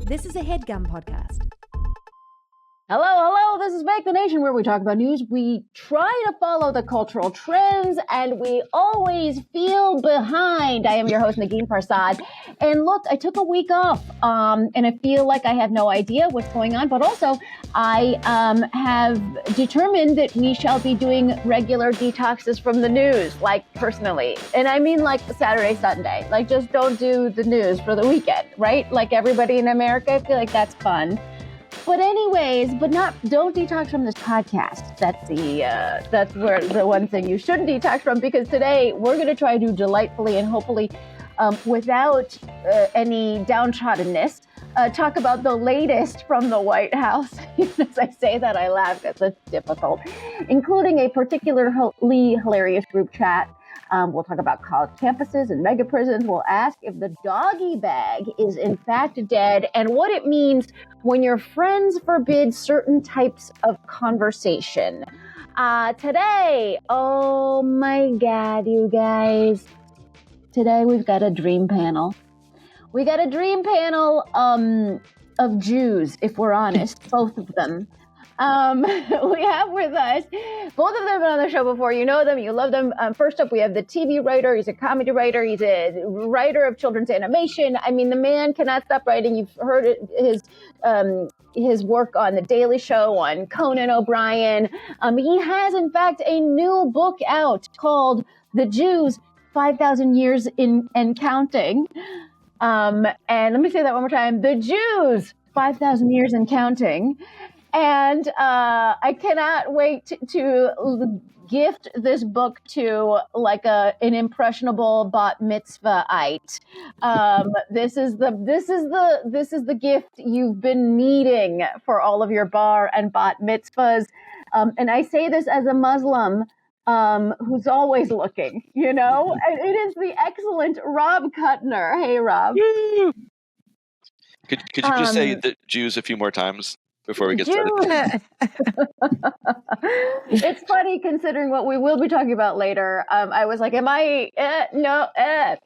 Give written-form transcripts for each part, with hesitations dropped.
This is a HeadGum podcast. Hello, this is Make the Nation, where we talk about news. We try to follow the cultural trends, and we always feel behind. I am your host, Negin Farsad. And look, I took a week off, and I feel like I have no idea what's going on. But also, I have determined that we shall be doing regular detoxes from the news, like personally. And I mean like Saturday, Sunday. Like, just don't do the news for the weekend, right? Like everybody in America, I feel like that's fun. But anyways, don't detox from this podcast. That's where the one thing you shouldn't detox from, because today we're going to try to delightfully and hopefully without any downtroddenness, talk about the latest from the White House. As I say that, I laugh because it's difficult, including a particularly hilarious group chat. We'll talk about college campuses and mega prisons. We'll ask if the doggy bag is in fact dead and what it means when your friends forbid certain types of conversation. Today, oh my God, you guys. Today we've got a dream panel. We got a dream panel of Jews, if we're honest, both of them. We have with us, both of them have been on the show before. You know them, you love them. First up, we have the TV writer. He's a comedy writer. He's a writer of children's animation. I mean, the man cannot stop writing. You've heard his work on The Daily Show, on Conan O'Brien. He has, in fact, a new book out called The Jews, 5,000 Years and Counting. And let me say that one more time. The Jews, 5,000 Years and Counting. And I cannot wait to gift this book to like an impressionable bat mitzvahite. This is the gift you've been needing for all of your bar and bat mitzvahs. And I say this as a Muslim who's always looking, you know. And it is the excellent Rob Kutner. Hey, Rob. Could you just say the Jews a few more times before we get started? It's funny considering what we will be talking about later. I was like,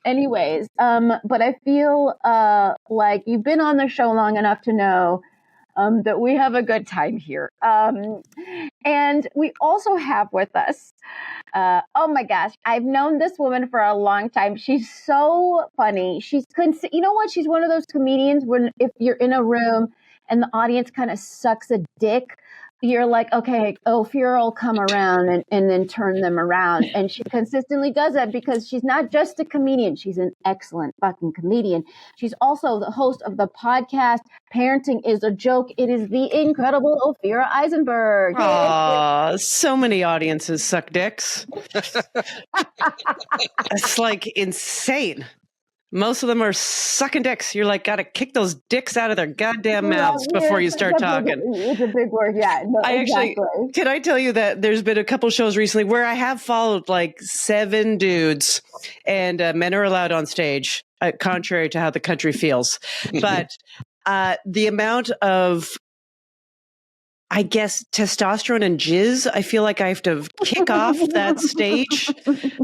anyways. But I feel like you've been on the show long enough to know that we have a good time here. And we also have with us, oh my gosh, I've known this woman for a long time. She's so funny. You know what? She's one of those comedians when if you're in a room and the audience kind of sucks a dick, you're like, okay, Ophira will come around and then turn them around. And she consistently does that because she's not just a comedian. She's an excellent fucking comedian. She's also the host of the podcast, Parenting is a Joke. It is the incredible Ophira Eisenberg. Aw, so many audiences suck dicks. It's like insane. Most of them are sucking dicks. You're like, gotta kick those dicks out of their goddamn mouths before you start talking. It's a big word, yeah. No, exactly. Can I tell you that there's been a couple shows recently where I have followed like 7 dudes, and men are allowed on stage, contrary to how the country feels. But the amount of, I guess, testosterone and jizz I feel like I have to kick off that stage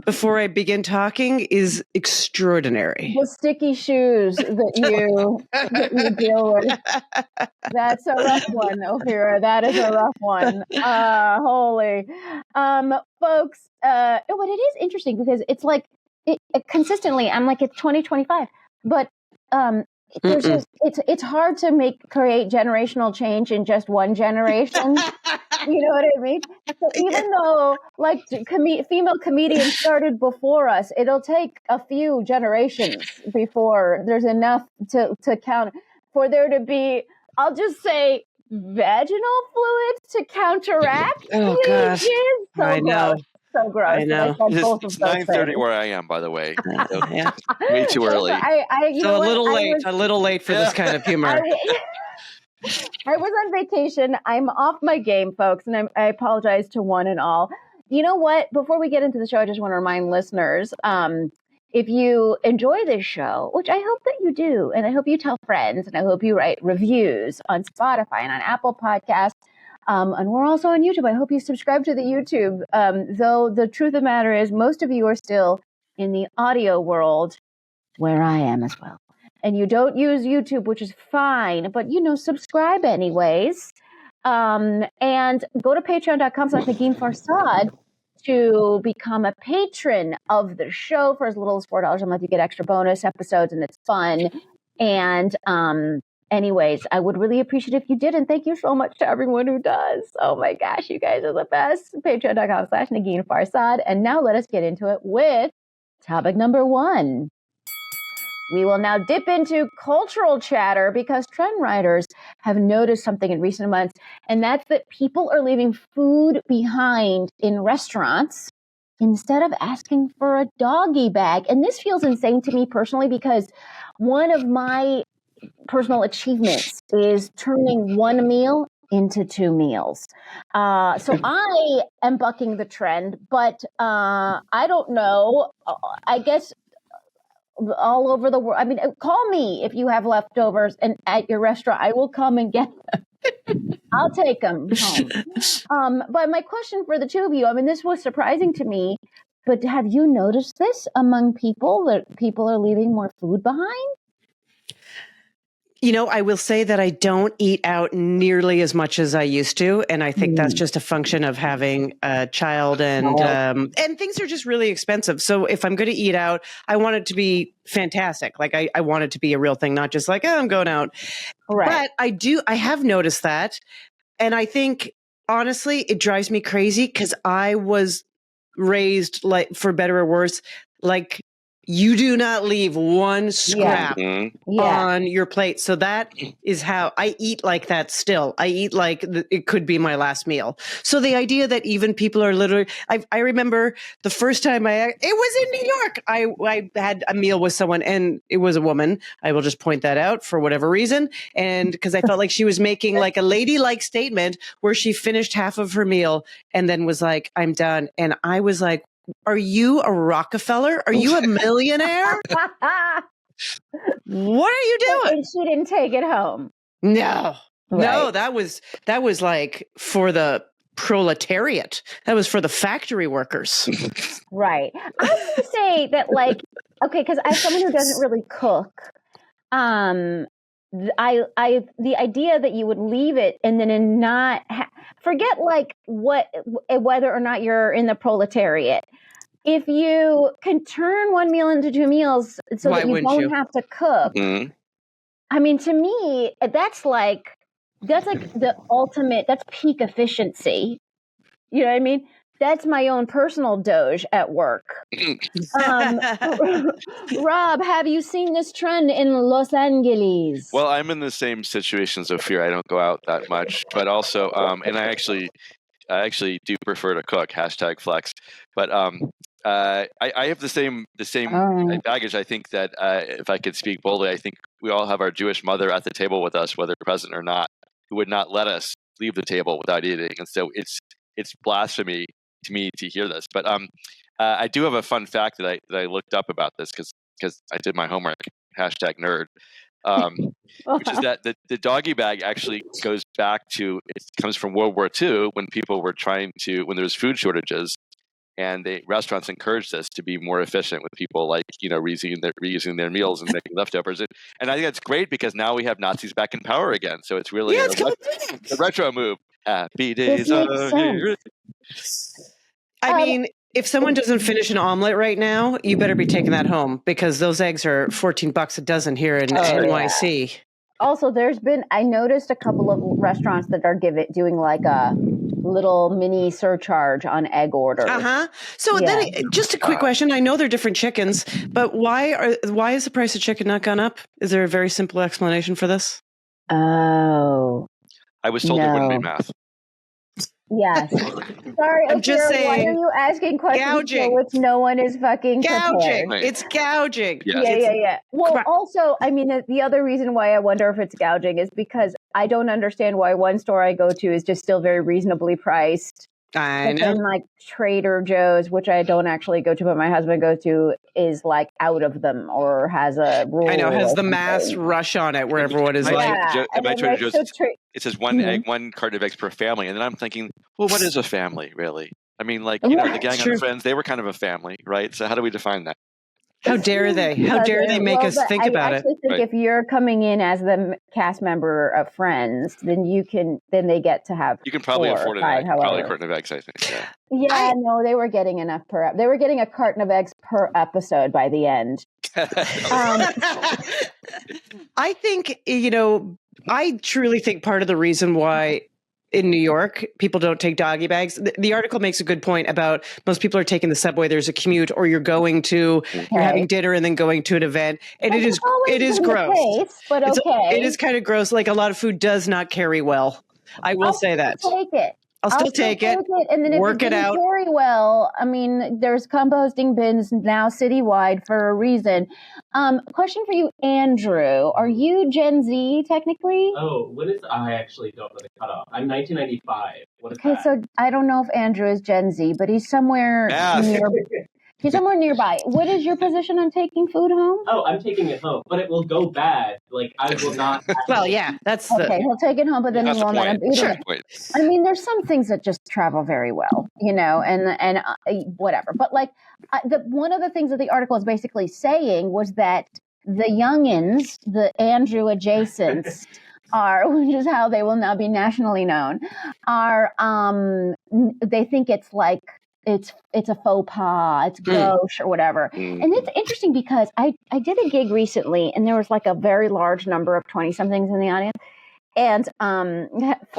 before I begin talking is extraordinary. The sticky shoes that you deal with. That's a rough one, Ophira. That is a rough one. Holy. Folks, but it is interesting because it's like, consistently, I'm like, it's 2025. But there's just, it's hard to create generational change in just one generation. You know what I mean? So even though like female comedians started before us, it'll take a few generations before there's enough to count for there to be, I'll just say, vaginal fluids to counteract. Oh gosh, so I know. So gross. I know. It's 9:30 where I am, by the way. Yeah. Way too early. A little late for this kind of humor. I was on vacation. I'm off my game, folks, and I apologize to one and all. You know what? Before we get into the show, I just want to remind listeners, if you enjoy this show, which I hope that you do, and I hope you tell friends, and I hope you write reviews on Spotify and on Apple Podcasts, and we're also on YouTube. I hope you subscribe to the YouTube, though the truth of the matter is most of you are still in the audio world where I am as well. and you don't use YouTube, which is fine, but subscribe anyways. And go to patreon.com/Negin Farsad to become a patron of the show. For as little as $4 a month, you get extra bonus episodes, and it's fun. And anyways, I would really appreciate it if you did. And thank you so much to everyone who does. Oh my gosh, you guys are the best. Patreon.com/Negin Farsad. And now let us get into it with topic number 1. We will now dip into cultural chatter because trend writers have noticed something in recent months, and that's that people are leaving food behind in restaurants instead of asking for a doggy bag. And this feels insane to me personally because one of my personal achievements is turning one meal into 2 meals. So I am bucking the trend, but I don't know. I guess all over the world. I mean, call me if you have leftovers and at your restaurant, I will come and get them. I'll take them home. But my question for the two of you, I mean, this was surprising to me, but have you noticed this among people, that people are leaving more food behind? I will say that I don't eat out nearly as much as I used to, and I think that's just a function of having a child, and things are just really expensive. So if I'm going to eat out, I want it to be fantastic. Like I want it to be a real thing, not just like, oh, I'm going out. Right. But I have noticed that, and I think honestly, it drives me crazy because I was raised, like, for better or worse, like, you do not leave one scrap on your plate. So that is how I eat, like that still. I eat like it could be my last meal. So the idea that even people are literally, I remember the first time it was in New York. I had a meal with someone, and it was a woman. I will just point that out for whatever reason. And because I felt like she was making like a ladylike statement where she finished half of her meal and then was like, I'm done. And I was like, are you a Rockefeller? Are you a millionaire? What are you doing? And she didn't take it home. No, no, that was like for the proletariat. That was for the factory workers. Right. I was going to say that, like, okay, because as someone who doesn't really cook, the idea that you would leave it and then not forget like whether or not you're in the proletariat. If you can turn one meal into 2 meals so that you don't have to cook, I mean, to me, that's like the ultimate. That's peak efficiency. You know what I mean? That's my own personal Doge at work. Rob, have you seen this trend in Los Angeles? Well, I'm in the same situation as Ophira. I don't go out that much, but also, and I actually do prefer to cook. #flex. But I have the same baggage. I think that if I could speak boldly, I think we all have our Jewish mother at the table with us, whether present or not, who would not let us leave the table without eating. And so it's blasphemy to me to hear this. But I do have a fun fact that I looked up about this because I did my homework. #nerd. Which is that the doggy bag actually goes back to, it comes from World War II when people were when there was food shortages, and restaurants encouraged us to be more efficient with people, like, reusing their meals and making leftovers. And I think that's great because now we have Nazis back in power again. So it's really a retro move. Happy days are here. I mean, if someone doesn't finish an omelet right now, you better be taking that home because those eggs are $14 a dozen here in NYC. Also, I noticed a couple of restaurants that are doing like a little mini surcharge on egg orders. So then, just a quick question. I know they're different chickens, but why is the price of chicken not gone up? Is there a very simple explanation for this? Oh. I was told there wouldn't be math. Yes. Sorry, I'm just saying. Why are you asking questions for which no one is fucking gouging? Prepared? It's gouging. Yeah. Well, also, I mean, the other reason why I wonder if it's gouging is because I don't understand why one store I go to is just still very reasonably priced. I know. Then, like, Trader Joe's, which I don't actually go to, but my husband goes to, is like out of them or has a rule. I know, has the mass rush on it where everyone is like. My Trader Joe's, it says one carton of eggs per family. And then I'm thinking, well, what is a family, really? I mean, like, the gang and the friends, they were kind of a family, right? So how do we define that? How dare they? How dare they make us think about it? I actually think if you're coming in as the cast member of Friends, then they get to have. You can probably afford a carton of eggs, I think. Yeah, no, they were getting enough they were getting a carton of eggs per episode by the end. I think, I truly think part of the reason why in New York, people don't take doggy bags. The article makes a good point about most people are taking the subway. There's a commute, or you're having dinner and then going to an event, and it is gross. Case, but it is kind of gross. Like, a lot of food does not carry well. I will say that. Take it. I'll still take it. And then work it out very well. I mean, there's composting bins now citywide for a reason. Question for you, Andrew. Are you Gen Z technically? Oh, I actually don't know the cutoff. I'm 1995. What is that? So I don't know if Andrew is Gen Z, but he's somewhere near. He's somewhere nearby. What is your position on taking food home? Oh, I'm taking it home, but it will go bad. Like, I will not. Well, yeah, that's okay. He'll take it home, but then he won't let him eat it. I mean, there's some things that just travel very well, and whatever. But like, one of the things that the article is basically saying was that the youngins, the Andrew adjacents, which is how they will now be nationally known, they think it's like. It's a faux pas, it's gauche or whatever. And it's interesting because I did a gig recently and there was like a very large number of 20-somethings in the audience. And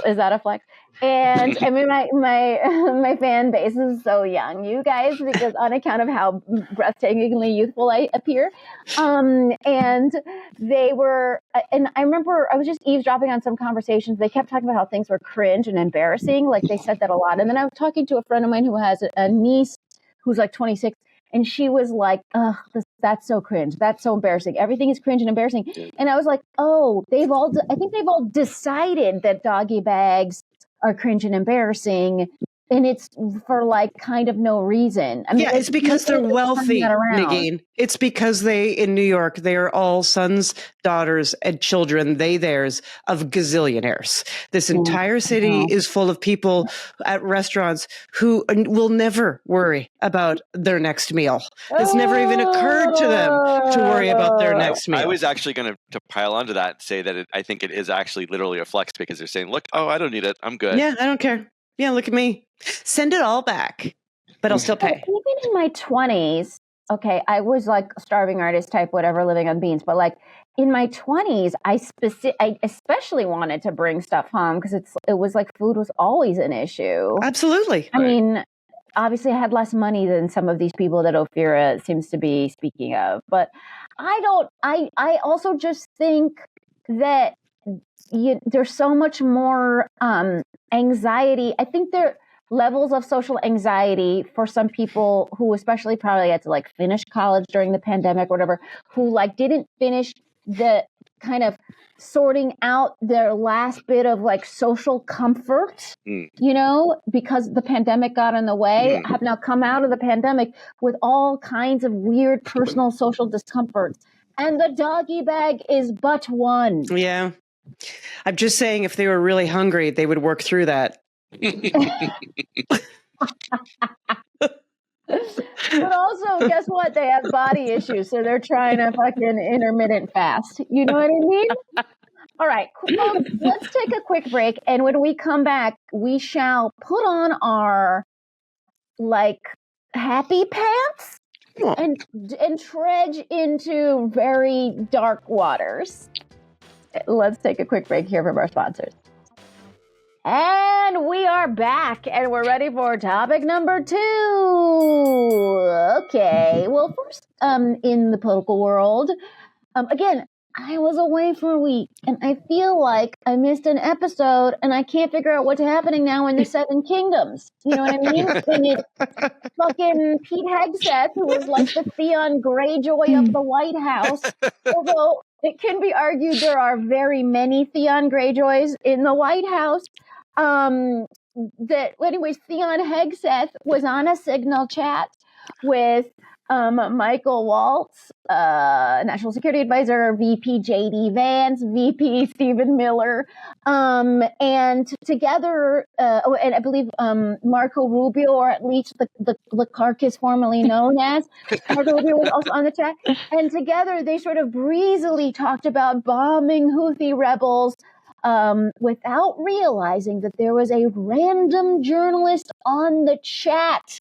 is that a flex? And I mean, my fan base is so young, you guys, because on account of how breathtakingly youthful I appear. And they were, and I remember I was just eavesdropping on some conversations. They kept talking about how things were cringe and embarrassing. Like, they said that a lot. And then I was talking to a friend of mine who has a niece who's like 26. And she was like, "Ugh, that's so cringe. That's so embarrassing. Everything is cringe and embarrassing." And I was like, "Oh, I think they've all decided that doggy bags are cringe and embarrassing, and it's for like kind of no reason." I mean, it's because they're wealthy, Negin. It's because in New York, they are all sons, daughters, and children, theirs, of gazillionaires. This entire city is full of people at restaurants who will never worry about their next meal. It's never even occurred to them to worry about their next meal. I was actually going to pile onto that and say that I think it is actually literally a flex, because they're saying, "Look, I don't need it. I'm good. Yeah, I don't care. Yeah, look at me. Send it all back, but I'll still pay." Even in my 20s, okay, I was like a starving artist type, whatever, living on beans. But like in my 20s, I especially wanted to bring stuff home because it was like food was always an issue. Absolutely. I mean, obviously I had less money than some of these people that Ophira seems to be speaking of. But I also just think that there's so much more anxiety. I think there are levels of social anxiety for some people who especially probably had to like finish college during the pandemic or whatever, who like didn't finish the kind of sorting out their last bit of like social comfort, because the pandemic got in the way, have now come out of the pandemic with all kinds of weird personal social discomforts. And the doggy bag is but one. Yeah. I'm just saying, if they were really hungry, they would work through that. But also, guess what? They have body issues, so they're trying to fucking intermittent fast. You know what I mean? All right, let's take a quick break, and when we come back, we shall put on our like happy pants and trudge into very dark waters. Let's take a quick break here from our sponsors. And we are back, and we're ready for topic number 2. Okay, well, first, in the political world, again, I was away for a week, and I feel like I missed an episode, and I can't figure out what's happening now in the Seven Kingdoms. You know what I mean? And it's fucking Pete Hegseth, who was like the Theon Greyjoy of the White House, although it can be argued there are very many Theon Greyjoys in the White House. Anyways, Theon Hegseth was on a Signal chat with Michael Waltz, National Security Advisor, VP J.D. Vance, VP Stephen Miller, and together, and I believe Marco Rubio, or at least the carcass formerly known as Marco Rubio, was also on the chat. And together, they sort of breezily talked about bombing Houthi rebels, without realizing that there was a random journalist on the chat.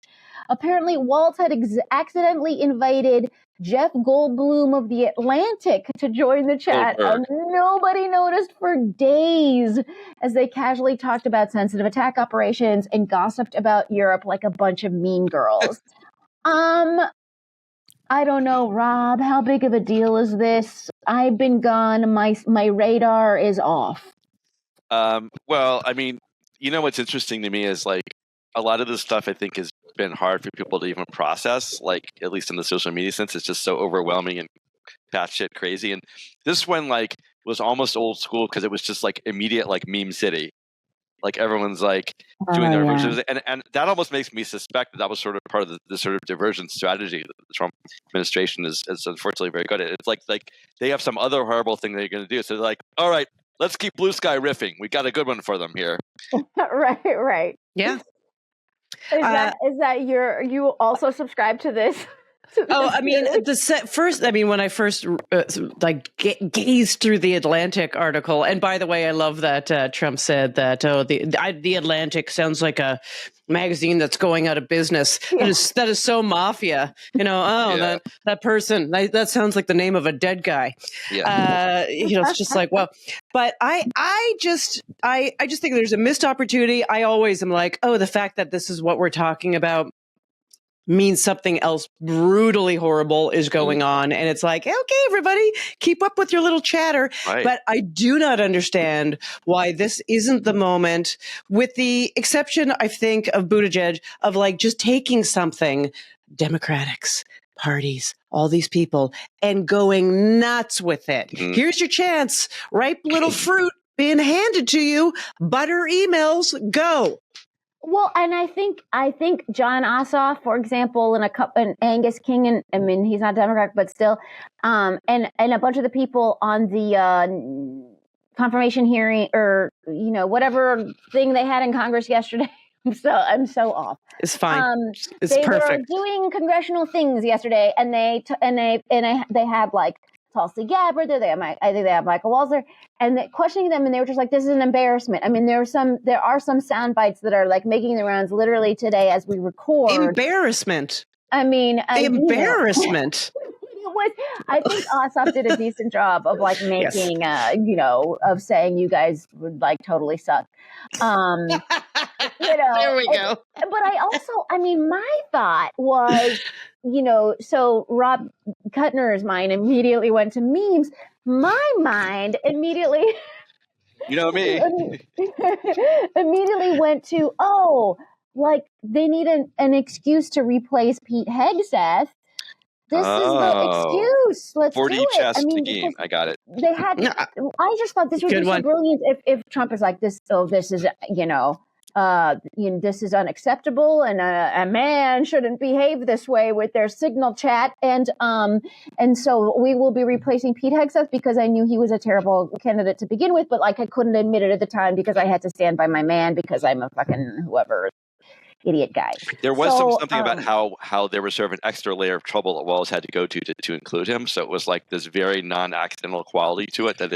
Apparently, Waltz had accidentally invited Jeff Goldblum of The Atlantic to join the chat, and nobody noticed for days as they casually talked about sensitive attack operations and gossiped about Europe like a bunch of mean girls. I don't know, Rob, how big of a deal is this? I've been gone. My radar is off. Well, I mean, you know what's interesting to me is like a lot of this stuff I think has been hard for people to even process, like at least in the social media sense. It's just so overwhelming and batshit crazy. And this one like was almost old school because it was just like immediate like meme city. Like everyone's like doing their versions, and that almost makes me suspect that was sort of part of the sort of diversion strategy that the Trump administration is unfortunately very good at. It's like they have some other horrible thing they're going to do, so they're like, all right, let's keep Blue Sky riffing. We got a good one for them here. Right. Yeah. Is that you also subscribe to this? I mean, when I first gazed through the Atlantic article, and by the way, I love that Trump said that the Atlantic sounds like a magazine that's going out of business. Yeah. That is so mafia. That person that sounds like the name of a dead guy. Yeah. It's just like, well, but I just think there's a missed opportunity. I always am like, the fact that this is what we're talking about means something else brutally horrible is going on. And it's like, okay, everybody, keep up with your little chatter. Right. But I do not understand why this isn't the moment, with the exception, I think, of Buttigieg, of like just taking something, Democrats, parties, all these people, and going nuts with it. Mm-hmm. Here's your chance. Ripe little fruit being handed to you. Butter emails, go. Well, and I think John Ossoff, for example, and Angus King, and I mean he's not Democrat, but still, and a bunch of the people on the confirmation hearing, or whatever thing they had in Congress yesterday. I'm so off. It's fine. It's they perfect. They were doing congressional things yesterday, and they had like Tulsi Gabbard there. I think they have Michael Waltz there, and questioning them, and they were just like, "This is an embarrassment." I mean, there are some sound bites that are like making the rounds literally today as we record. Embarrassment. I mean, embarrassment. I think Ossoff did a decent job of like making, of saying you guys would like totally suck. There we go. But my thought was, so Rob Kutner's mind immediately went to memes. My mind immediately, me, immediately went to, like they need an excuse to replace Pete Hegseth. This is the excuse. Let's 4D do it. chess game. I got it. They had. I just thought this would be so brilliant if Trump is like this. So this is this is unacceptable, and a man shouldn't behave this way with their Signal chat, and so we will be replacing Pete Hegseth because I knew he was a terrible candidate to begin with, but like I couldn't admit it at the time because I had to stand by my man because I'm a fucking whoever. Idiot guy. There was something about how there was sort of an extra layer of trouble that Walz had to go to include him. So it was like this very non-accidental quality to it that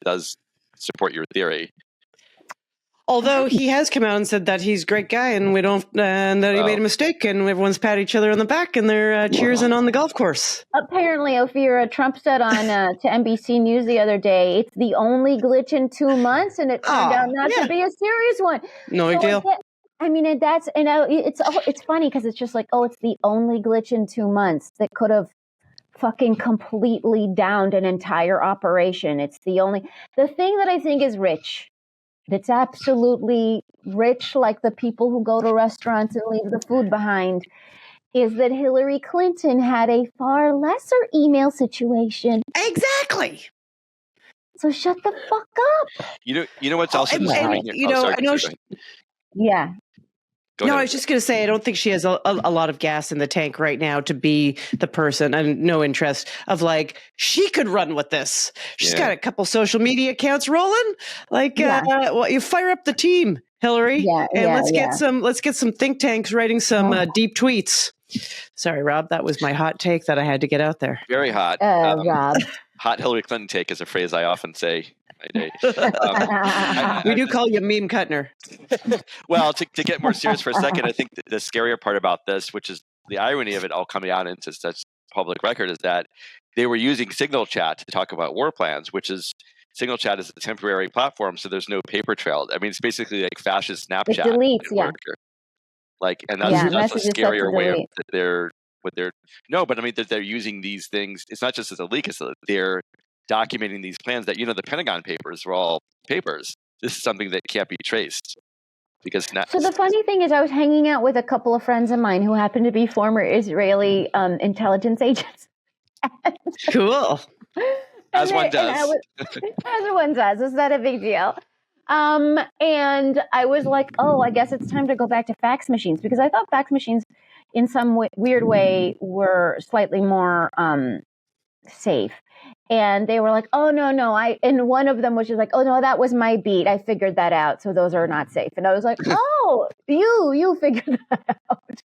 does support your theory. Although he has come out and said that he's a great guy and that he made a mistake, and everyone's pat each other on the back and they're cheersing on the golf course. Apparently, Ophira, Trump said on to NBC News the other day, it's the only glitch in 2 months, and it turned out not to be a serious one. No big deal. It's funny because it's just like, it's the only glitch in 2 months that could have fucking completely downed an entire operation. It's the thing that I think is rich. That's absolutely rich, like the people who go to restaurants and leave the food behind, is that Hillary Clinton had a far lesser email situation. Exactly. So shut the fuck up. You know what's also yeah. Go ahead. I was just going to say, I don't think she has a lot of gas in the tank right now to be the person, and no interest of like, she could run with this. She's got a couple social media accounts rolling. Like, well, you fire up the team, Hillary, and let's get some think tanks writing some deep tweets. Sorry, Rob, that was my hot take that I had to get out there. Very hot. Rob. Hot Hillary Clinton take is a phrase I often say. We do call you Meme Kutner. Well, to get more serious for a second, I think the scarier part about this, which is the irony of it all coming out into such public record, is that they were using Signal Chat to talk about war plans, which is Signal Chat is a temporary platform, so there's no paper trail. I mean, it's basically like fascist Snapchat. It deletes, Like, and that's a scarier way of that they're no, but I mean that they're using these things. It's not just as a leak; it's they're documenting these plans that, the Pentagon papers were all papers. This is something that can't be traced because. So the funny thing is, I was hanging out with a couple of friends of mine who happen to be former Israeli intelligence agents. Cool. As one does. As one does. It's not a big deal. And I was like, oh, I guess it's time to go back to fax machines, because I thought fax machines in some weird way were slightly more safe. And they were like, oh, no. And one of them was just like, oh, no, that was my beat. I figured that out. So those are not safe. And I was like, oh, you figured that out.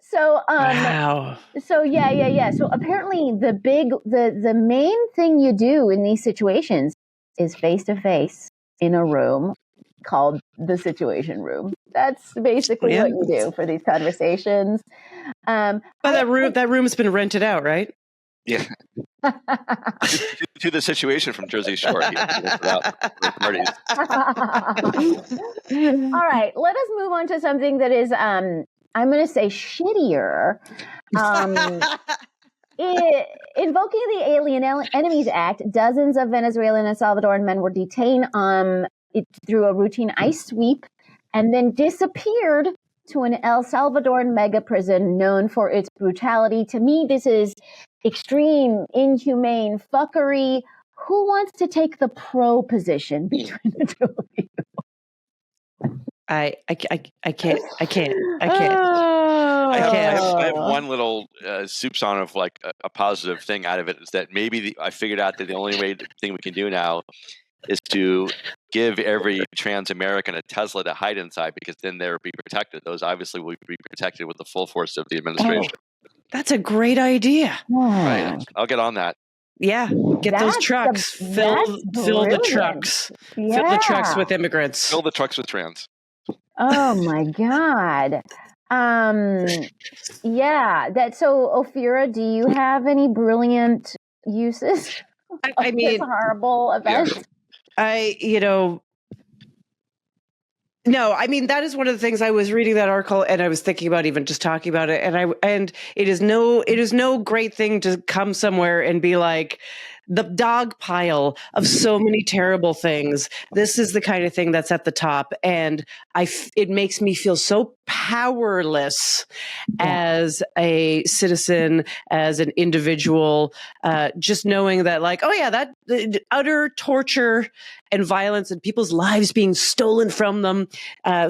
So, wow. So yeah. So apparently the main thing you do in these situations is face-to-face in a room called the Situation Room. That's basically what you do for these conversations. But that room's been rented out, right? Yeah. to the Situation from Jersey Shore. All right, let us move on to something that is, I'm going to say, shittier. Invoking the Alien Enemies Act, dozens of Venezuelan and Salvadoran men were detained through a routine ICE sweep and then disappeared to an El Salvadoran mega prison known for its brutality. To me, this is extreme, inhumane fuckery. Who wants to take the pro position between the two of you? I can't. I have one little soup song of like a positive thing out of it, is that maybe I figured out that the only thing we can do now is to give every trans American a Tesla to hide inside, because then they'll be protected. Those obviously will be protected with the full force of the administration. Oh, that's a great idea. Right. I'll get on that. Yeah. Get those trucks. Fill the trucks. Yeah. Fill the trucks with immigrants. Fill the trucks with trans. Oh my God. Yeah. So Ophira, do you have any brilliant uses of this horrible event? Yeah. No, I mean, that is one of the things. I was reading that article and I was thinking about even just talking about it. And it is no great thing to come somewhere and be like, the dog pile of so many terrible things. This is the kind of thing that's at the top. And it makes me feel so powerless as a citizen, as an individual, just knowing that like, oh yeah, that utter torture and violence and people's lives being stolen from them,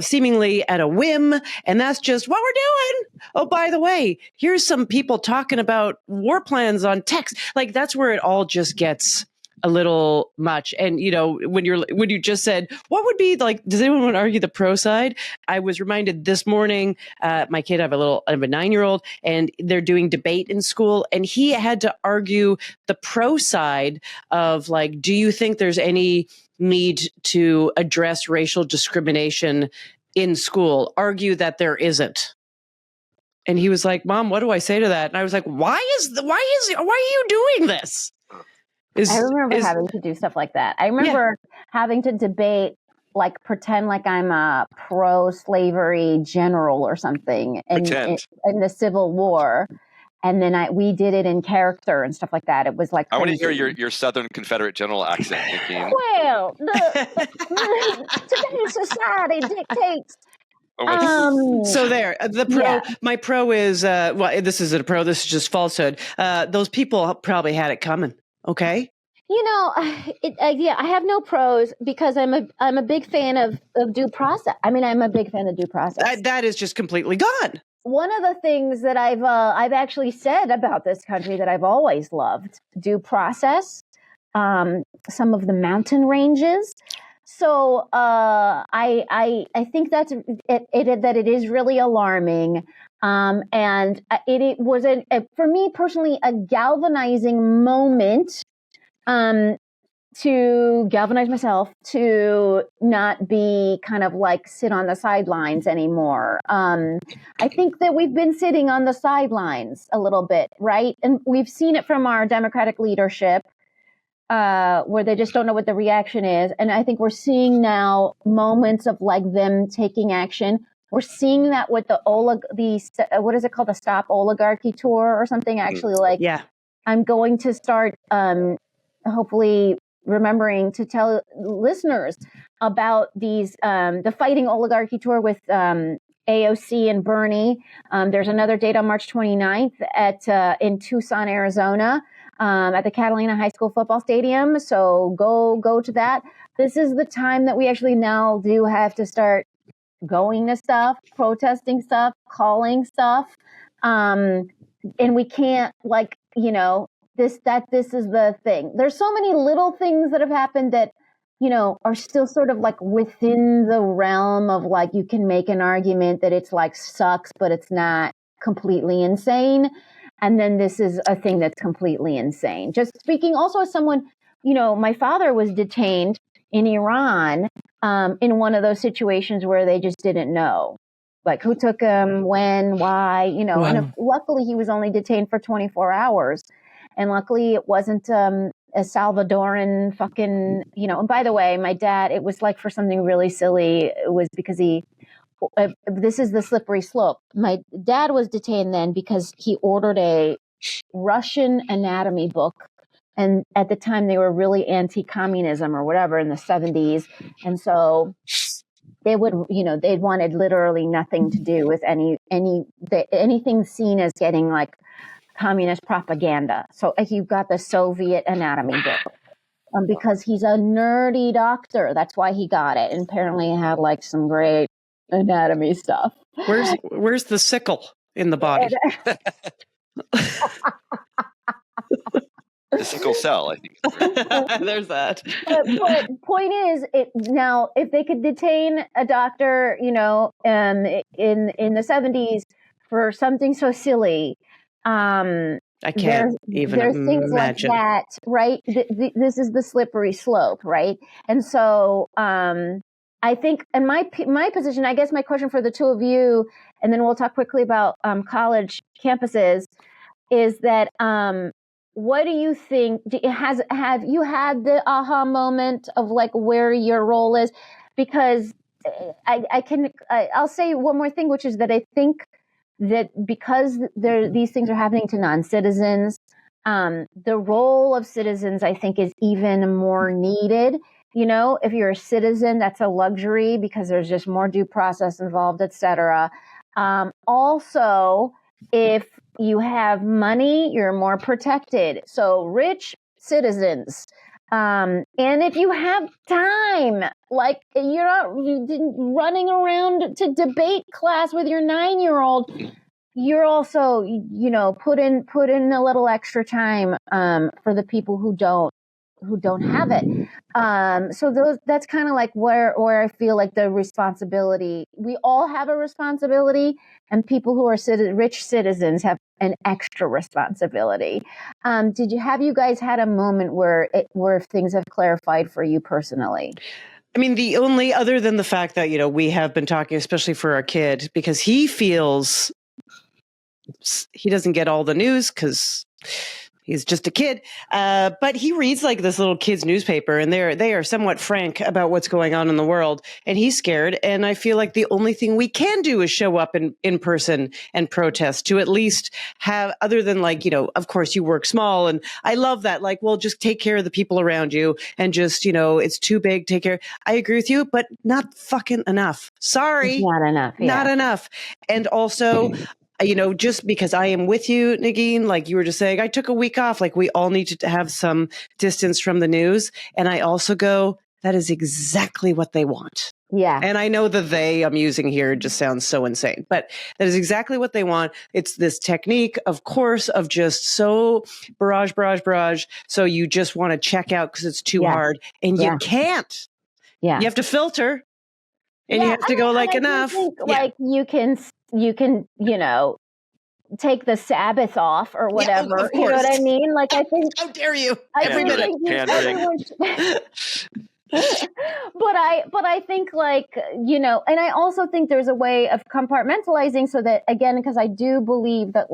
seemingly at a whim. And that's just what we're doing. Oh, by the way, here's some people talking about war plans on text. Like that's where it all just gets a little much. And, when you just said, what would be like, does anyone want to argue the pro side? I was reminded this morning, my kid, I have a 9-year-old, and they're doing debate in school. And he had to argue the pro side of like, do you think there's any need to address racial discrimination in school? Argue that there isn't. And he was like, Mom, what do I say to that? And I was like, why are you doing this? I remember having to do stuff like that. I remember having to debate, like pretend like I'm a pro-slavery general or something in the Civil War. And then we did it in character and stuff like that. It was like crazy. I want to hear your Southern Confederate general accent, Negin. Well, today's society dictates. So there, the pro, my pro is, this isn't a pro, this is just falsehood. Those people probably had it coming. Okay. Yeah, I have no pros because I'm a big fan of due process. I mean, I'm a big fan of due process. That is just completely gone. One of the things that I've actually said about this country that I've always loved, due process, some of the mountain ranges. So I think that it is really alarming. And it was for me personally a galvanizing moment to galvanize myself to not be kind of like sit on the sidelines anymore. I think that we've been sitting on the sidelines a little bit, right? And we've seen it from our Democratic leadership where they just don't know what the reaction is. And I think we're seeing now moments of like them taking action. We're seeing that with what is it called? The Stop Oligarchy Tour or something. Actually, I'm going to start hopefully remembering to tell listeners about the Fighting Oligarchy Tour with AOC and Bernie. There's another date on March 29th in Tucson, Arizona, at the Catalina High School football stadium. So go to that. This is the time that we actually now do have to start going to stuff, protesting stuff, calling stuff. And we can't this is the thing. There's so many little things that have happened that, are still sort of like within the realm of like, you can make an argument that it's like sucks, but it's not completely insane. And then this is a thing that's completely insane. Just speaking also as someone, my father was detained in Iran in one of those situations where they just didn't know, like who took him, when, why, Wow. And luckily he was only detained for 24 hours. And luckily it wasn't a Salvadoran fucking, and by the way, my dad, it was like for something really silly. It was because this is the slippery slope. My dad was detained then because he ordered a Russian anatomy book. And at the time they were really anti-communism or whatever in the 70s. And so they would, they wanted literally nothing to do with anything seen as getting like communist propaganda. So he got the Soviet anatomy book because he's a nerdy doctor. That's why he got it. And apparently he had like some great anatomy stuff. Where's the sickle in the body? The sickle cell, I think. There's that. But point is, now if they could detain a doctor, in the 70s for something so silly, I can't even there's imagine. things like that, right? This is the slippery slope, right? And so I think, in my position, I guess my question for the two of you, and then we'll talk quickly about college campuses, is that what do you think? Have you had the aha moment of like where your role is? Because I'll say one more thing, which is that I think that because these things are happening to non-citizens, the role of citizens, I think, is even more needed. If you're a citizen, that's a luxury because there's just more due process involved, et cetera. Also, if you have money, you're more protected. So rich citizens. And if you have time, like you're not running around to debate class with your 9-year-old, you're also, put in a little extra time for the people who don't have it. So that's kind of like where I feel like the responsibility, we all have a responsibility, and people who are rich citizens have an extra responsibility. Have you guys had a moment where things have clarified for you personally? I mean, the only other than the fact that, we have been talking, especially for our kid, because he feels he doesn't get all the news because he's just a kid, but he reads like this little kid's newspaper, and they are somewhat frank about what's going on in the world, and he's scared. And I feel like the only thing we can do is show up in person and protest to at least have, other than like, of course you work small, and I love that, like, well, just take care of the people around you and just, it's too big, take care. I agree with you, but not fucking enough. Sorry. It's not enough. Yeah. Not enough. And also, just because I am with you, Negin, like you were just saying, I took a week off. Like we all need to have some distance from the news. And I also go, that is exactly what they want. Yeah. And I know the they I'm using here just sounds so insane, but that is exactly what they want. It's this technique, of course, of just so barrage. So you just want to check out because it's too hard and you can't. Yeah. You have to filter and you have to go enough. Think, like you can, take the Sabbath off or whatever. Yeah, of you know course. what I mean? Like, I think. How dare you? Every minute. But I think and I also think there's a way of compartmentalizing so that, again, because I do believe that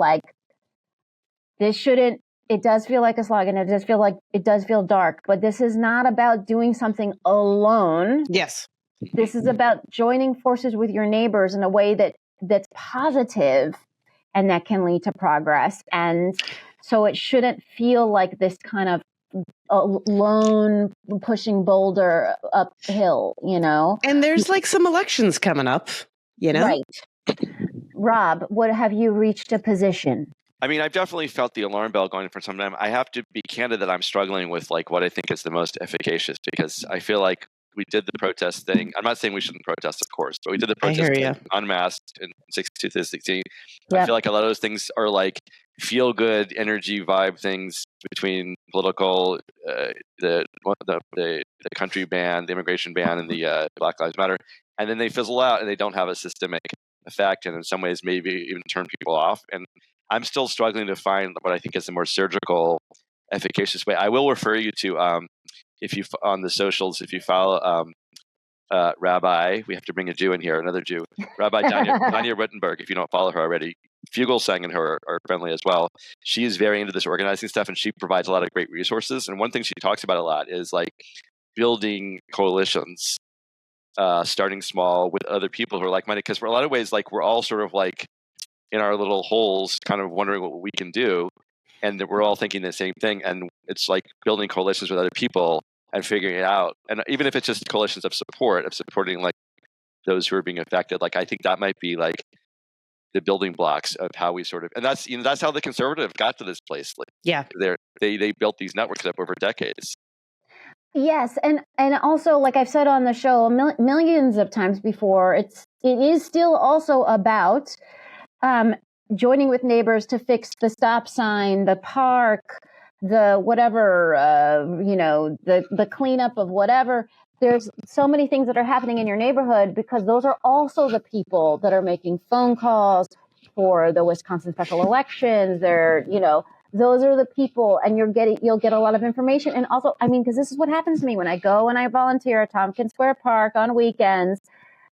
it does feel like a slog and it does feel dark, but this is not about doing something alone. Yes. This is about joining forces with your neighbors in a way that's positive and that can lead to progress. And so it shouldn't feel like this kind of lone pushing boulder uphill, And there's some elections coming up, Right. Rob, what have you reached a position? I mean, I've definitely felt the alarm bell going for some time. I have to be candid that I'm struggling with what I think is the most efficacious, because I feel like we did the protest thing. I'm not saying we shouldn't protest, of course, but we did the protest thing unmasked in 2016. Yep. I feel like a lot of those things are feel good energy vibe things between political, the country ban, the immigration ban, and the Black Lives Matter, and then they fizzle out and they don't have a systemic effect, and in some ways maybe even turn people off. And I'm still struggling to find what I think is a more surgical, efficacious way. I will refer you to if you on the socials, if you follow Rabbi, we have to bring a Jew in here, another Jew, Rabbi Danya Rittenberg. If you don't follow her already, Fugelsang and her are friendly as well. She is very into this organizing stuff, and she provides a lot of great resources. And one thing she talks about a lot is building coalitions, starting small with other people who are like-minded. Because for a lot of ways, we're all sort of in our little holes, kind of wondering what we can do, and that we're all thinking the same thing. And it's building coalitions with other people and figuring it out. And even if it's just coalitions of support, of supporting those who are being affected, I think that might be the building blocks of how we sort of, and that's how the conservative got to this place. They built these networks up over decades. Yes, and also, like I've said on the show millions of times before, it is still also about joining with neighbors to fix the stop sign, the park, the whatever, the cleanup of whatever. There's so many things that are happening in your neighborhood because those are also the people that are making phone calls for the Wisconsin special elections. They're, those are the people, and you'll get a lot of information. And also, because this is what happens to me when I go and I volunteer at Tompkins Square Park on weekends.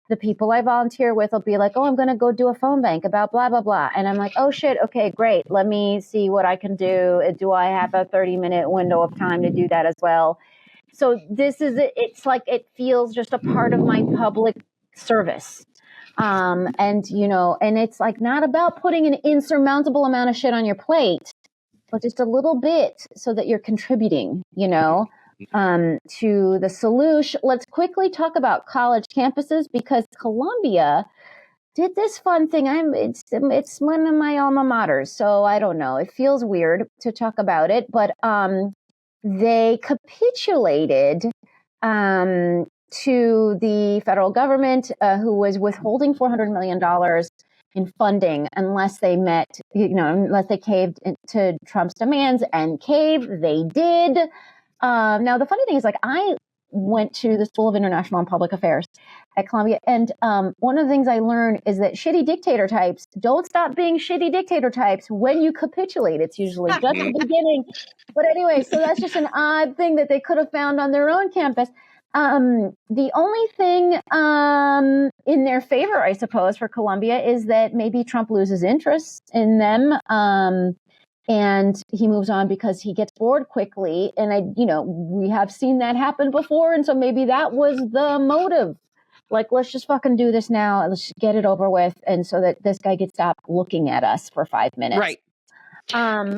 The people I volunteer with will be like, oh, I'm going to go do a phone bank about blah, blah, blah. And I'm like, oh, shit. Okay, great. Let me see what I can do. Do I have a 30-minute window of time to do that as well? So this is it. It's it feels just a part of my public service. And it's not about putting an insurmountable amount of shit on your plate, but just a little bit so that you're contributing, to the solution. Let's quickly talk about college campuses because Columbia did this fun thing. It's one of my alma maters, so I don't know. It feels weird to talk about it, but they capitulated to the federal government, who was withholding $400 million in funding unless they unless they caved to Trump's demands, and they did. Now, the funny thing is, I went to the School of International and Public Affairs at Columbia, and one of the things I learned is that shitty dictator types don't stop being shitty dictator types when you capitulate. It's usually just the beginning. But anyway, so that's just an odd thing that they could have found on their own campus. The only thing in their favor, I suppose, for Columbia is that maybe Trump loses interest in them. And he moves on because he gets bored quickly. And we have seen that happen before. And so maybe that was the motive. Let's just fucking do this now. And let's just get it over with. And so that this guy gets stopped looking at us for 5 minutes. Right.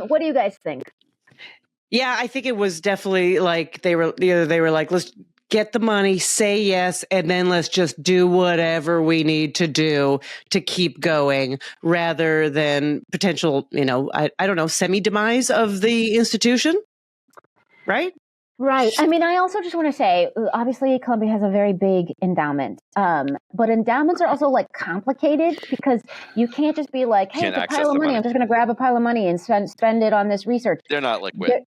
What do you guys think? Yeah, I think it was definitely they were like, let's get the money, say yes, and then let's just do whatever we need to do to keep going rather than potential, I don't know, semi-demise of the institution, right? Right. I mean, I also just want to say, obviously, Columbia has a very big endowment. But endowments are also like complicated because you can't just be like, hey, it's a pile of money. I'm just going to grab a pile of money and spend it on this research. They're not liquid.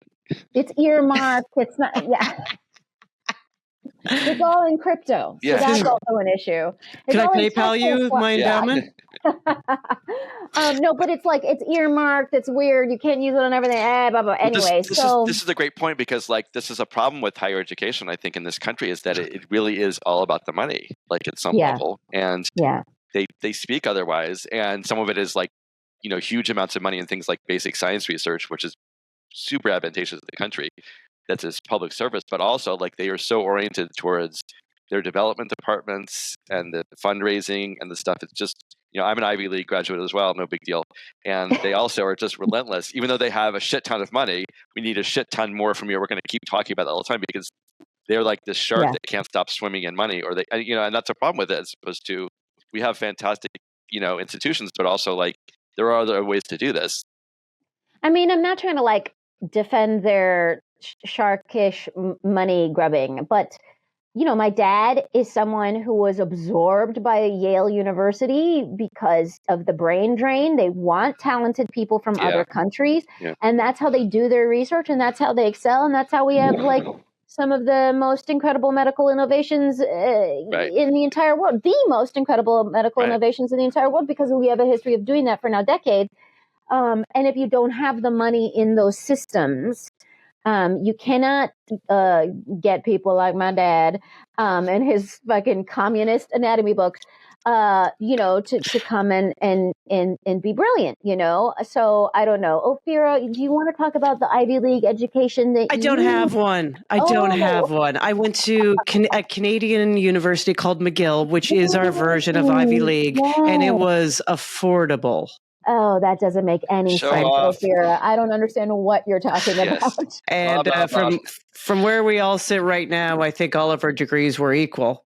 It's earmarked. It's not. Yeah. It's all in crypto. So that's also an issue. Can I PayPal you my endowment? No, but it's like, it's earmarked. It's weird. You can't use it on everything. Blah, blah. Anyway, this is a great point because like this is a problem with higher education, I think, in this country is that it really is all about the money, like at some level. And they speak otherwise. And some of it is like, huge amounts of money in things like basic science research, which is super advantageous to the country. That's as public service, but also like they are so oriented towards their development departments and the fundraising and the stuff. It's just, I'm an Ivy League graduate as well, no big deal. And they also are just relentless. Even though they have a shit ton of money, we need a shit ton more from you. We're going to keep talking about that all the time because they're like this shark that can't stop swimming in money, or and that's a problem with it as opposed to we have fantastic, institutions, but also like there are other ways to do this. I mean, I'm not trying to like defend their sharkish money grubbing, but my dad is someone who was absorbed by Yale University because of the brain drain. They want talented people from other countries, and that's how they do their research, and that's how they excel, and that's how we have like some of the most incredible medical innovations in the entire world. The most incredible medical innovations in the entire world, because we have a history of doing that for now decades. And if you don't have the money in those systems, you cannot get people like my dad and his fucking communist anatomy books, to come and be brilliant, So I don't know. Ophira, do you want to talk about the Ivy League education that I don't have one. I went to a Canadian university called McGill, which is our version of Ivy League, and it was affordable. Oh, that doesn't make any sense, Ophira. I don't understand what you're talking about. And from where we all sit right now, I think all of our degrees were equal.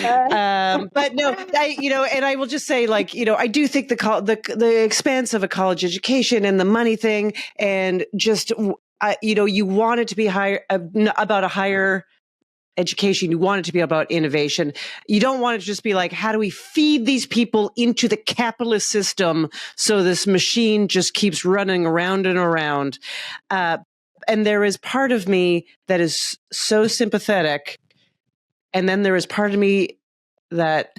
But no, and I will just say, like, I do think the expense of a college education and the money thing, and just, you want it to be about a higher education. You want it to be about innovation. You don't want it to just be like, how do we feed these people into the capitalist system so this machine just keeps running around and around? And there is part of me that is so sympathetic. And then there is part of me that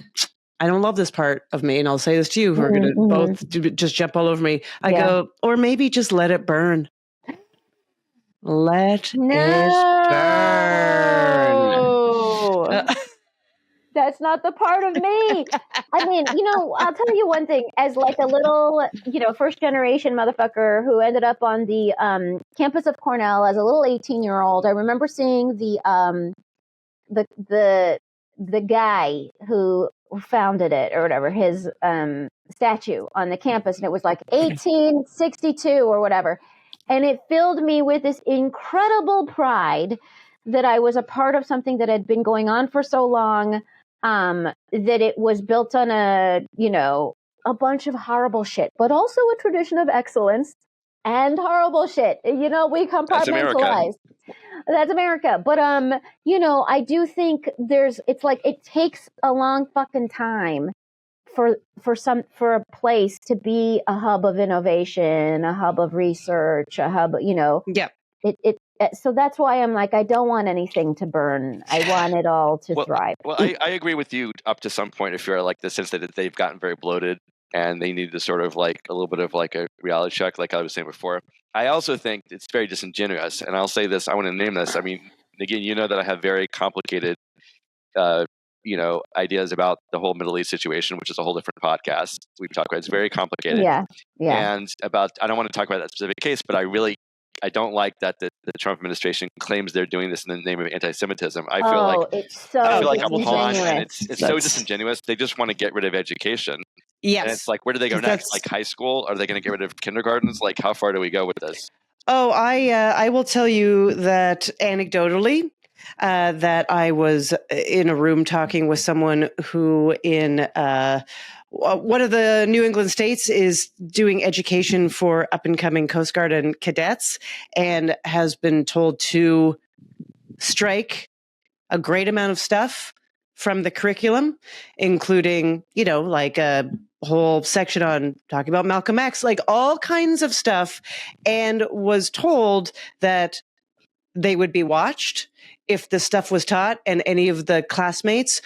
I don't love this part of me. And I'll say this to you, who are going to both just jump all over me. I go, or maybe just let it burn. Let it burn. That's not the part of me. I mean, I'll tell you one thing. As like a little, first generation motherfucker who ended up on the campus of Cornell as a little 18-year-old, I remember seeing the guy who founded it or whatever, his statue on the campus, and it was like 1862 or whatever. And it filled me with this incredible pride that I was a part of something that had been going on for so long, that it was built on a bunch of horrible shit, but also a tradition of excellence and horrible shit. We compartmentalize. That's America. But, I do think it's like, it takes a long fucking time for a place to be a hub of innovation, a hub of research, a hub, so that's why I'm like, I don't want anything to burn. I want it all to thrive. Well, I agree with you up to some point if you're like the sense that they've gotten very bloated and they need to sort of like a little bit of like a reality check, like I was saying before. I also think it's very disingenuous. And I'll say this, I want to name this. I mean, again, that I have very complicated ideas about the whole Middle East situation, which is a whole different podcast we talk about. It's very complicated. Yeah. And I don't want to talk about that specific case, but I don't like that the Trump administration claims they're doing this in the name of anti-Semitism. I feel like I'm on, and it's so disingenuous. They just want to get rid of education. Yes. And it's like, where do they go next? Like high school? Are they going to get rid of kindergartens? Like, how far do we go with this? Oh, I will tell you that anecdotally, that I was in a room talking with someone who in one of the New England states is doing education for up-and-coming Coast Guard and cadets and has been told to strike a great amount of stuff from the curriculum, including, like a whole section on talking about Malcolm X, like all kinds of stuff, and was told that they would be watched if the stuff was taught, and any of the classmates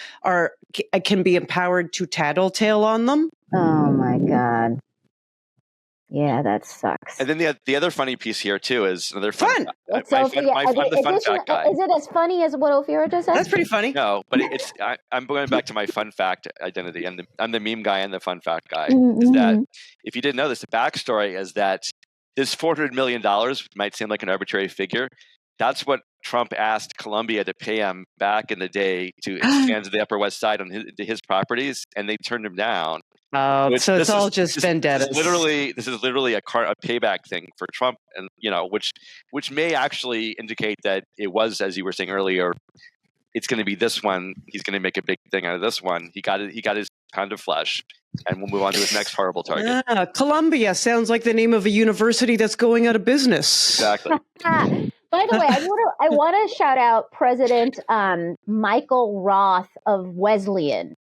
can be empowered to tattletale on them. Oh my God. Yeah, that sucks. And then the other funny piece here too is another fun. I'm the fun fact guy. Is it as funny as what Ophira just said? That's pretty funny. No, but I'm going back to my fun fact identity. I'm the meme guy and the fun fact guy. Mm-hmm. Is that if you didn't know this, the backstory is that this $400 million, which might seem like an arbitrary figure, that's what Trump asked Columbia to pay him back in the day to expand to the Upper West Side on his properties, and they turned him down. Oh, so it's all just vendettas. This is literally a payback thing for Trump, and which may actually indicate that it was, as you were saying earlier, it's going to be this one. He's going to make a big thing out of this one. He got his pound of flesh, and we'll move on to his next horrible target. Columbia sounds like the name of a university that's going out of business. Exactly. By the way, I want to shout out President Michael Roth of Wesleyan,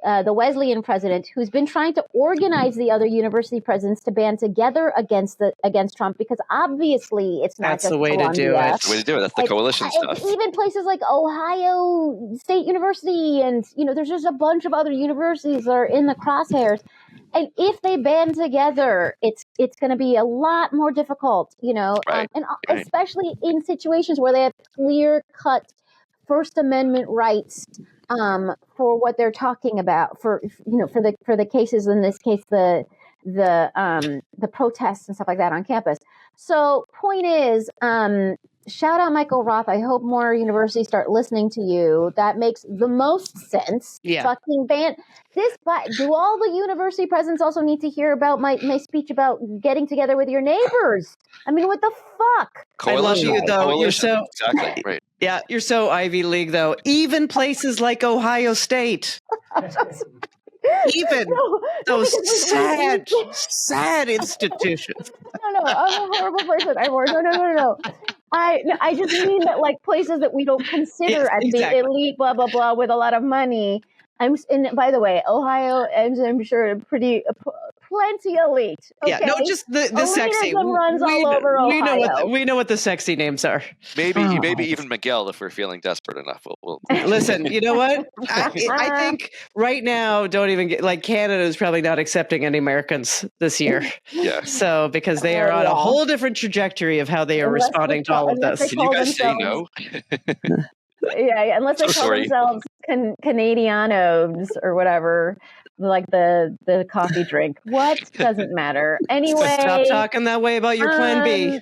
the Wesleyan president, who's been trying to organize the other university presidents to band together against Trump, because obviously it's not just Columbia. That's the way to do it. That's the coalition stuff. Even places like Ohio State University, and there's just a bunch of other universities that are in the crosshairs. And if they band together, it's going to be a lot more difficult, Right. Especially in situations where they have clear-cut First Amendment rights for what they're talking about, for the cases, in this case the protests and stuff like that on campus. So point is, shout out Michael Roth. I hope more universities start listening to you. That makes the most sense. Yeah. Fucking ban this. But do all the university presidents also need to hear about my speech about getting together with your neighbors? I mean, what the fuck? Coalition, I love you, though. coalition. You're so exactly right. Yeah, you're so Ivy League, though. Even places like Ohio State. Even those sad institutions. No, I'm a horrible person. No. I just mean that, like, places that we don't consider as the elite, blah blah blah, with a lot of money. And by the way, Ohio, I'm sure, plenty elite. Okay? Yeah, no, just the sexy. Runs all over Ohio. We know what the sexy names are. Maybe even McGill, if we're feeling desperate enough. We'll... Listen, you know what? I think right now, don't even get, like, Canada is probably not accepting any Americans this year. Yeah. So because they are on a whole different trajectory of how they are responding to all of this. Can you guys say no? Yeah, unless they call themselves Canadianos or whatever, like the coffee drink. What? Doesn't matter. Anyway. Stop talking that way about your plan B.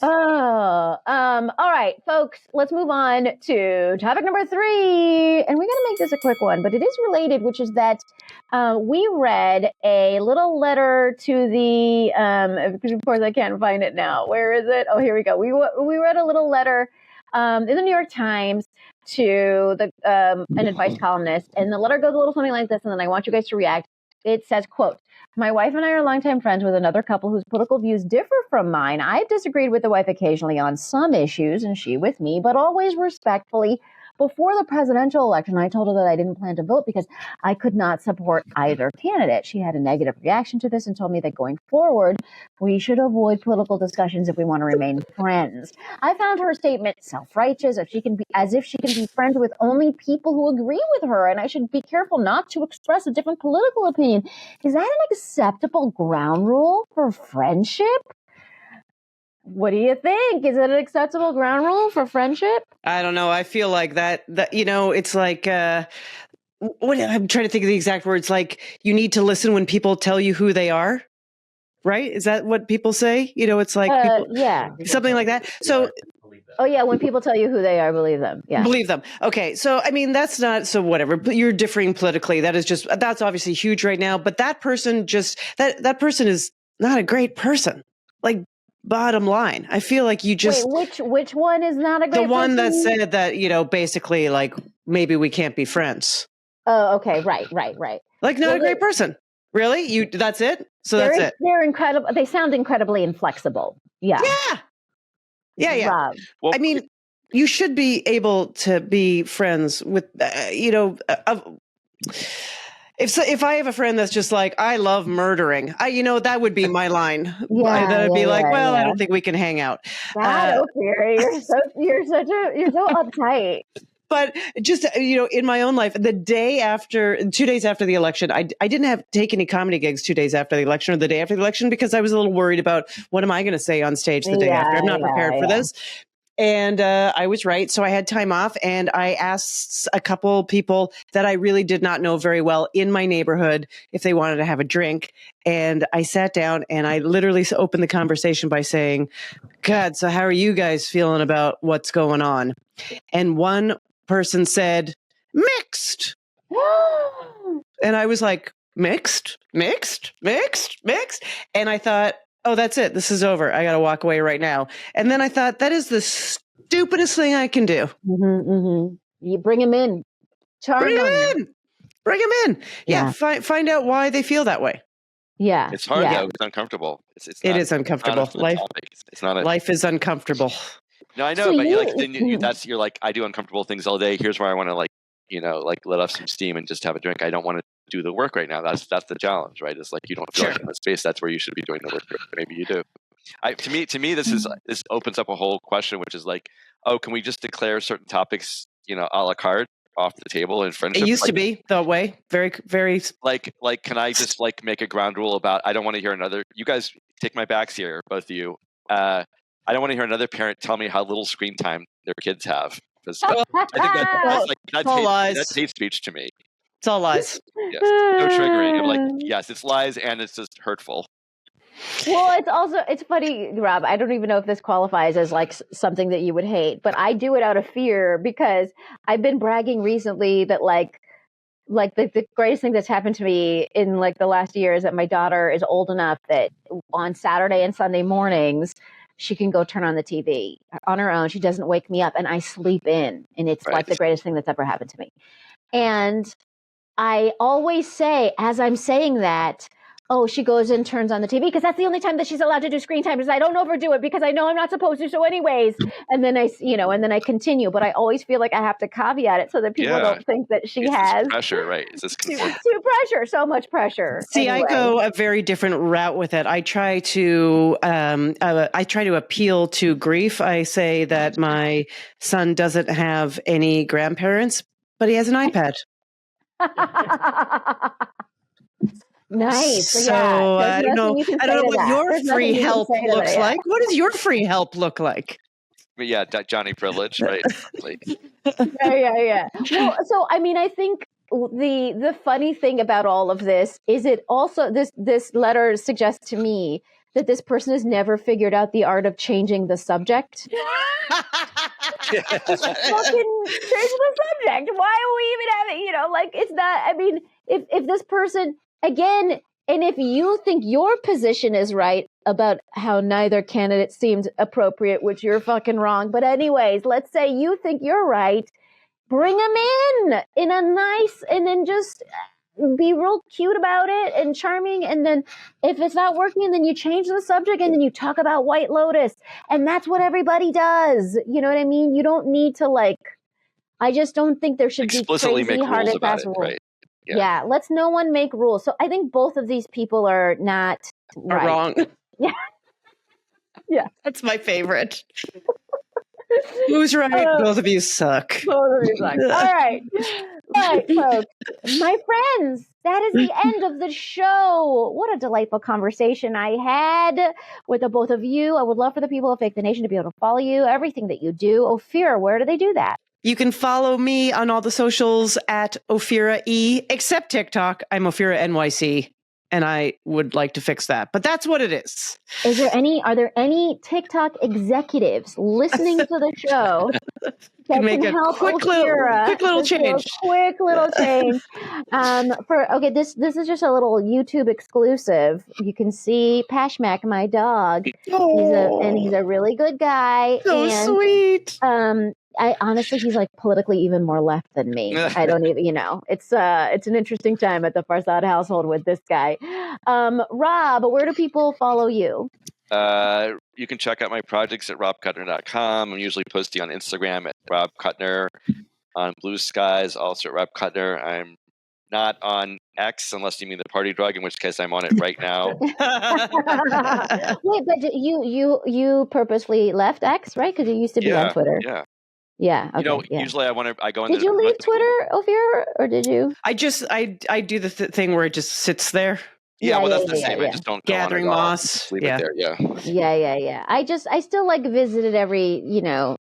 All right, folks, let's move on to topic number 3. And we're going to make this a quick one, but it is related, which is that we read a little letter to the, of course I can't find it now. Where is it? Oh, here we go. We read a little letter in the New York Times to the an advice columnist, and the letter goes a little something like this, and then I want you guys to react. It says, quote, "My wife and I are longtime friends with another couple whose political views differ from mine. I've disagreed with the wife occasionally on some issues, and she with me, but always respectfully. Before the presidential election, I told her that I didn't plan to vote because I could not support either candidate. She had a negative reaction to this and told me that going forward, we should avoid political discussions if we want to remain friends. I found her statement self-righteous, as if she can be friends with only people who agree with her, and I should be careful not to express a different political opinion. Is that an acceptable ground rule for friendship? What do you think? Is it an acceptable ground rule for friendship? I don't know. I feel like that it's like, what I'm trying to think of the exact words. Like, you need to listen when people tell you who they are. Right? Is that what people say? It's like, yeah, something like that. So, oh yeah, when people tell you who they are, believe them. Yeah, believe them. Okay, so I mean, that's not so whatever. But you're differing politically. That's obviously huge right now. But that person that person is not a great person. Like, bottom line. I feel like you just wait. Which one is not a great? The one person? that said that basically like maybe we can't be friends. Oh, okay, right. Like not a great person. Really? That's it? So that's it. They're incredible. They sound incredibly inflexible. Yeah. Yeah. Rob. Well, I mean, you should be able to be friends with, if I have a friend that's just like, I love murdering, that would be my line. Yeah, then I'd be like, well, yeah. I don't think we can hang out. God, Ophira, you're so uptight. But just, in my own life, 2 days after the election, I didn't take any comedy gigs 2 days after the election or the day after the election because I was a little worried about what am I going to say on stage the day after. I'm not prepared for this. And I was right. So I had time off and I asked a couple people that I really did not know very well in my neighborhood if they wanted to have a drink. And I sat down and I literally opened the conversation by saying, God, so how are you guys feeling about what's going on? And one person said, mixed. And I was like, mixed? And I thought, oh, that's it. This is over. I got to walk away right now. And then I thought, that is the stupidest thing I can do. You bring him in. Bring him in. Yeah. Find out why they feel that way. Yeah. It's hard though. It's uncomfortable. It is uncomfortable. Life is uncomfortable. No, I know, So but you're like, I do uncomfortable things all day. Here's where I want to let off some steam and just have a drink. I don't want to do the work right now. That's the challenge, right? It's like you don't feel like in the space. That's where you should be doing the work. Maybe you do. To me, this opens up a whole question, which is like, oh, can we just declare certain topics, a la carte off the table in friendship? It used to be that way. Very, very. Like, can I just make a ground rule about? I don't want to hear another. You guys take my backs here, both of you. I don't want to hear another parent tell me how little screen time their kids have. Because I think that's hate speech to me. It's all lies. Yes, no triggering. I'm like, yes, it's lies and it's just hurtful. Well, it's funny, Rob. I don't even know if this qualifies as like something that you would hate, but I do it out of fear because I've been bragging recently that like the greatest thing that's happened to me in like the last year is that my daughter is old enough that on Saturday and Sunday mornings, she can go turn on the TV on her own. She doesn't wake me up and I sleep in. And it's like the greatest thing that's ever happened to me. And I always say, as I'm saying that, oh, she goes and turns on the TV because that's the only time that she's allowed to do screen time because I don't overdo it because I know I'm not supposed to. So anyways, and then I continue, but I always feel like I have to caveat it so that people don't think that she has pressure, right? It's this too pressure, so much pressure. See, anyway. I go a very different route with it. I try to appeal to grief. I say that my son doesn't have any grandparents, but he has an iPad. Nice. So I don't know what your free help looks like. What does your free help look like? Yeah, Johnny Privilege, right? Yeah. Well, so I mean, I think the funny thing about all of this is it also this letter suggests to me that this person has never figured out the art of changing the subject. Just fucking change the subject. Why are we even having, it's not, I mean, if this person, again, and if you think your position is right about how neither candidate seemed appropriate, which you're fucking wrong. But anyways, let's say you think you're right. Bring them in a nice, and then just be real cute about it and charming. And then if it's not working, then you change the subject and then you talk about White Lotus. And that's what everybody does. You know what I mean? You don't need to I just don't think there should explicitly be crazy hard and fast rules. Right? Yeah. Let's no one make rules. So I think both of these people are not right. Wrong. Yeah. Yeah. That's my favorite. Who's right? Both of you suck. Both of you suck. All right. All right, folks. My friends, that is the end of the show. What a delightful conversation I had with the both of you. I would love for the people of Fake the Nation to be able to follow you, everything that you do. Ophira, where do they do that? You can follow me on all the socials at Ophira E, except TikTok. I'm Ophira NYC. and I would like to fix that. But that's what it is. Are there any TikTok executives listening to the show that make can a help quick little change? Quick little change. This is just a little YouTube exclusive. You can see Pashmak, my dog. He's a really good guy. So sweet. He's like politically even more left than me. I don't even, it's an interesting time at the Farsad household with this guy. Rob, where do people follow you? You can check out my projects at robkutner.com. I'm usually posting on Instagram at Rob Kutner, on Blue Skies, also at Rob Kutner. I'm not on X unless you mean the party drug, in which case I'm on it right now. Wait, but you purposely left X, right? Because you used to be on Twitter. Yeah. Okay, usually I go in. Did you leave Twitter, Ophira, or did you? I do the thing where it just sits there. That's the same. I just don't gathering moss. Leave it there. Yeah. I still like visit it every,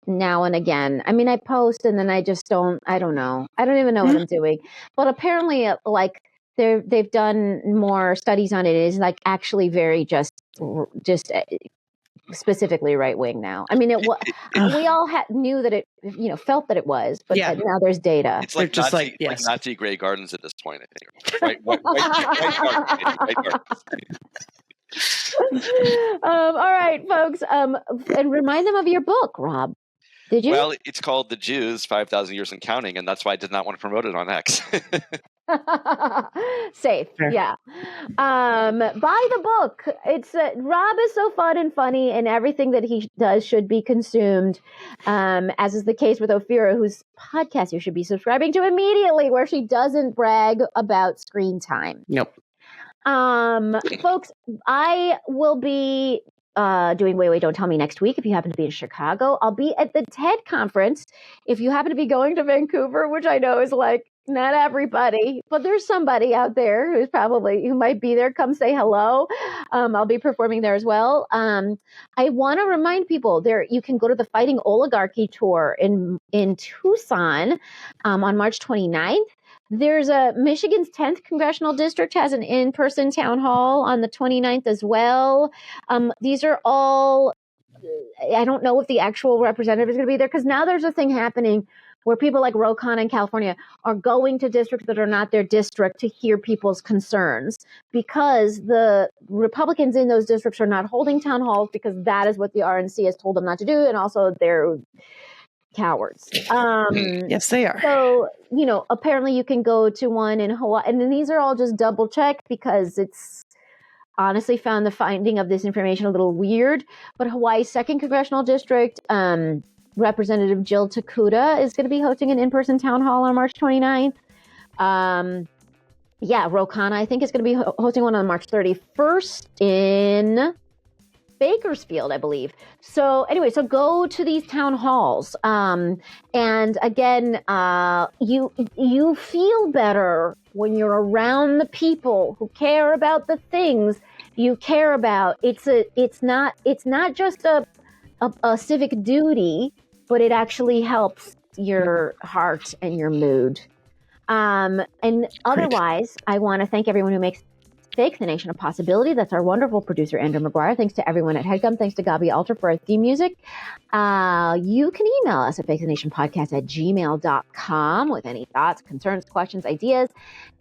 now and again. I mean, I post and then I just don't. I don't know. I don't even know what I'm doing. But apparently, like they've done more studies on it. It is like actually very just specifically right wing now. I mean, we all knew that it, felt that it was, but now there's data. It's like just like Nazi Grey Gardens at this point, I think. Right all right, folks. And remind them of your book, Rob. Did you? Well, it's called The Jews, 5,000 Years and Counting, and that's why I did not want to promote it on X. Safe. Sure. Yeah. Buy the book. It's Rob is so fun and funny, and everything that he does should be consumed, as is the case with Ophira, whose podcast you should be subscribing to immediately, where she doesn't brag about screen time. Nope. Folks, I will be doing Wait, Don't Tell Me next week. If you happen to be in Chicago, I'll be at the TED conference. If you happen to be going to Vancouver, which I know is like not everybody, but there's somebody out there who might be there. Come say hello. I'll be performing there as well. I want to remind people you can go to the Fighting Oligarchy tour in Tucson on March 29th. There's Michigan's 10th congressional district has an in-person town hall on the 29th as well. These are all, I don't know if the actual representative is going to be there, because now there's a thing happening where people like Ro Khanna in California are going to districts that are not their district to hear people's concerns, because the Republicans in those districts are not holding town halls because that is what the RNC has told them not to do. And also they're cowards. Yes, they are. So, apparently you can go to one in Hawaii, and then these are all just double checked because it's honestly found the finding of this information a little weird. But Hawaii's 2nd congressional district, Representative Jill Takuda is going to be hosting an in-person town hall on March 29th. Ro Khanna, I think, is going to be hosting one on March 31st in Bakersfield, I believe. So anyway, so go to these town halls. And again, you feel better when you're around the people who care about the things you care about. It's not just a civic duty, but it actually helps your heart and your mood. And otherwise, I want to thank everyone who makes Fake the Nation a possibility. That's our wonderful producer, Andrew McGuire. Thanks to everyone at HeadGum. Thanks to Gaby Alter for our theme music. You can email us at fakethenationpodcast@gmail.com with any thoughts, concerns, questions, ideas.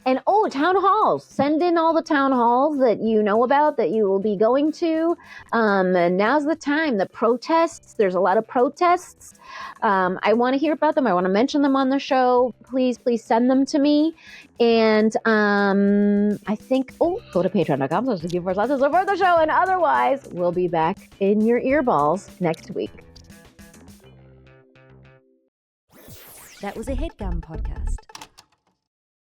And town halls. Send in all the town halls that you know about that you will be going to. And now's the time. The protests. There's a lot of protests. I want to hear about them. I want to mention them on the show. Please send them to me. And I think, go to patreon.com so give us lots of support the show. And otherwise, we'll be back in your earballs next week. That was a HeadGum podcast.